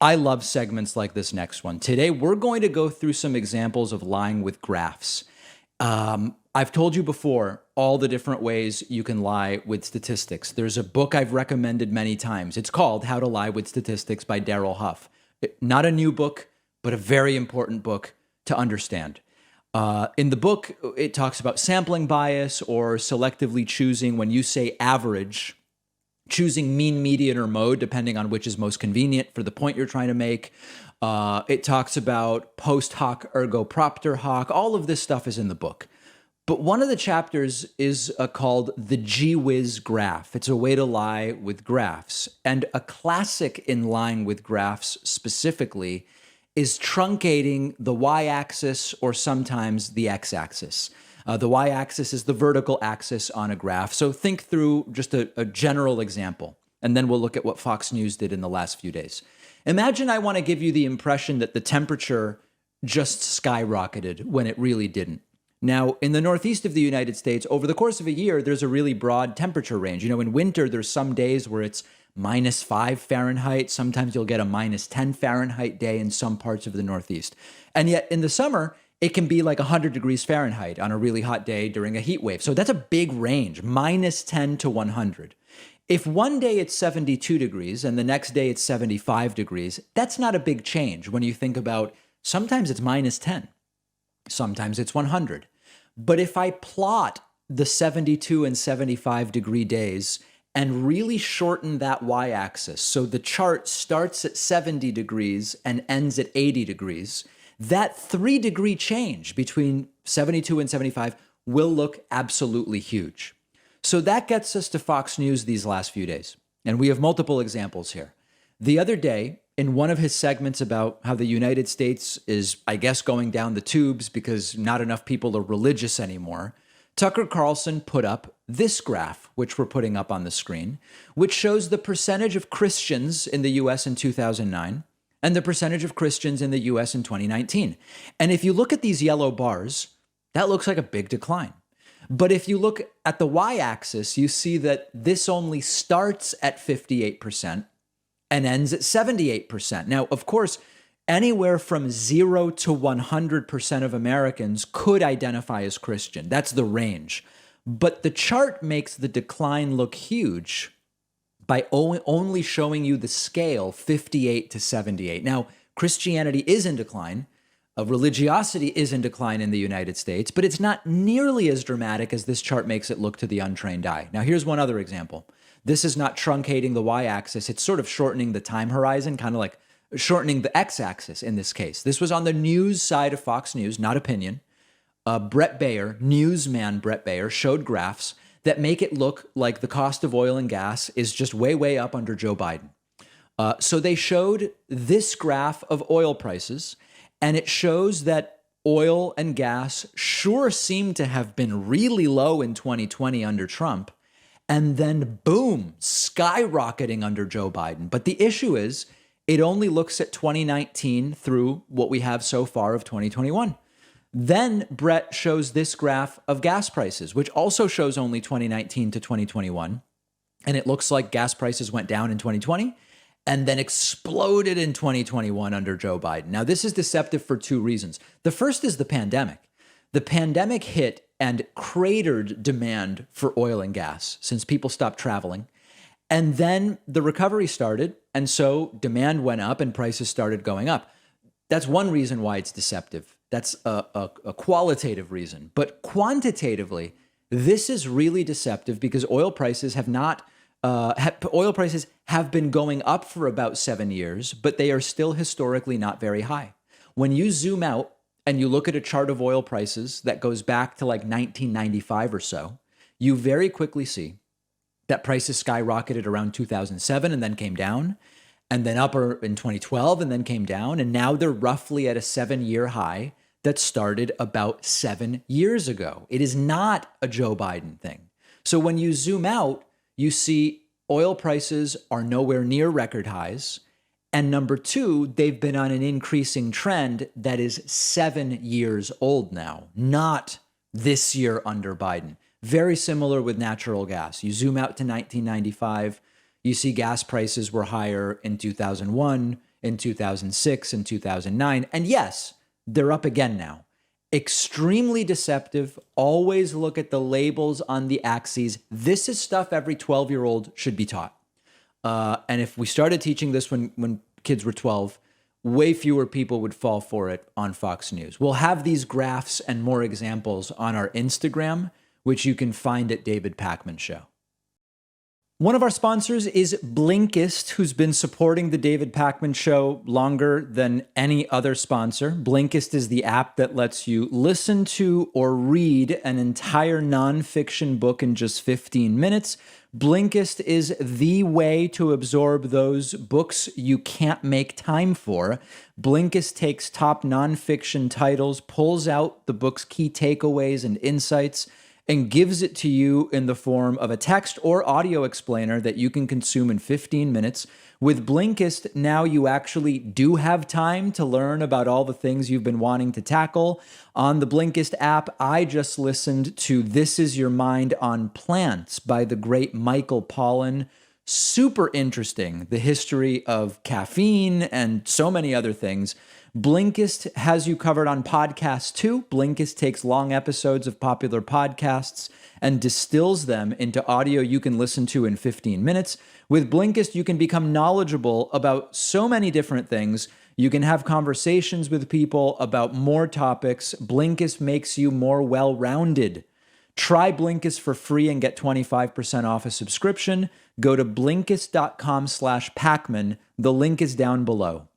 I love segments like this next one. Today, we're going to go through some examples of lying with graphs. I've told you before all the different ways you can lie with statistics. There's a book I've recommended many times. It's called How to Lie with Statistics by Daryl Huff. Not a new book, but a very important book to understand. In the book, it talks about sampling bias or selectively choosing when you say average, choosing mean, median, or mode, depending on which is most convenient for the point you're trying to make. It talks about post hoc ergo propter hoc. All of this stuff is in the book. But one of the chapters is called the gee-whiz graph. It's a way to lie with graphs. And a classic in lying with graphs specifically is truncating the y-axis or sometimes the x-axis. The y-axis is the vertical axis on a graph. So think through just a general example, and then we'll look at what Fox News did in the last few days. Imagine I want to give you the impression that the temperature just skyrocketed when it really didn't. Now, in the northeast of the United States, over the course of a year, there's a really broad temperature range. In winter, there's some days where it's -5 Fahrenheit. Sometimes you'll get a -10 Fahrenheit day in some parts of the Northeast. And yet in the summer, it can be like 100 degrees Fahrenheit on a really hot day during a heat wave. So that's a big range, -10 to 100. If one day it's 72 degrees and the next day it's 75 degrees, that's not a big change when you think about sometimes it's -10, sometimes it's 100. But if I plot the 72 and 75 degree days and really shorten that y-axis, so the chart starts at 70 degrees and ends at 80 degrees, that 3-degree change between 72 and 75 will look absolutely huge. So that gets us to Fox News these last few days. And we have multiple examples here. The other day, in one of his segments about how the United States is, I guess, going down the tubes because not enough people are religious anymore, Tucker Carlson put up this graph, which we're putting up on the screen, which shows the percentage of Christians in the U.S. in 2009 and the percentage of Christians in the U.S. in 2019. And if you look at these yellow bars, that looks like a big decline. But if you look at the y-axis, you see that this only starts at 58% and ends at 78%. Now, of course, anywhere from 0 to 100% of Americans could identify as Christian. That's the range. But the chart makes the decline look huge by only showing you the scale 58 to 78. Now, Christianity is in decline. Religiosity is in decline in the United States, but it's not nearly as dramatic as this chart makes it look to the untrained eye. Now, here's one other example. This is not truncating the y-axis. It's sort of shortening the time horizon, kind of like shortening the x-axis in this case. This was on the news side of Fox News, not opinion. Bret Baier, newsman Bret Baier, showed graphs that make it look like the cost of oil and gas is just way, way up under Joe Biden. So they showed this graph of oil prices, and it shows that oil and gas sure seem to have been really low in 2020 under Trump, and then boom, skyrocketing under Joe Biden. But the issue is it only looks at 2019 through what we have so far of 2021. Then Brett shows this graph of gas prices, which also shows only 2019 to 2021. And it looks like gas prices went down in 2020 and then exploded in 2021 under Joe Biden. Now, this is deceptive for two reasons. The first is the pandemic. The pandemic hit and cratered demand for oil and gas since people stopped traveling. And then the recovery started, and so demand went up and prices started going up. That's one reason why it's deceptive. That's a qualitative reason. But quantitatively, this is really deceptive because oil prices have not oil prices have been going up for about 7 years, but they are still historically not very high. When you zoom out and you look at a chart of oil prices that goes back to like 1995 or so, you very quickly see that prices skyrocketed around 2007 and then came down, and then up in 2012 and then came down, and now they're roughly at a 7-year high that started about 7 years ago. It is not a Joe Biden thing. So when you zoom out, you see oil prices are nowhere near record highs. And number two, they've been on an increasing trend that is 7 years old now, not this year under Biden. Very similar with natural gas. You zoom out to 1995, you see gas prices were higher in 2001. in 2006 and 2009. And yes, they're up again now. Extremely deceptive. Always look at the labels on the axes. This is stuff every 12-year-old should be taught. And if we started teaching this when kids were 12, way fewer people would fall for it on Fox News. We'll have these graphs and more examples on our Instagram, which you can find at David Pakman Show. One of our sponsors is Blinkist, who's been supporting the David Pakman Show longer than any other sponsor. Blinkist is the app that lets you listen to or read an entire nonfiction book in just 15 minutes. Blinkist is the way to absorb those books you can't make time for. Blinkist takes top nonfiction titles, pulls out the book's key takeaways and insights, and gives it to you in the form of a text or audio explainer that you can consume in 15 minutes. With Blinkist, now you actually do have time to learn about all the things you've been wanting to tackle. On the Blinkist app, I just listened to This Is Your Mind on Plants by the great Michael Pollan. Super interesting, the history of caffeine and so many other things. Blinkist has you covered on podcasts too. Blinkist takes long episodes of popular podcasts and distills them into audio you can listen to in 15 minutes. With Blinkist, you can become knowledgeable about so many different things. You can have conversations with people about more topics. Blinkist makes you more well-rounded. Try Blinkist for free and get 25% off a subscription. Go to Blinkist.com/Pakman. The link is down below.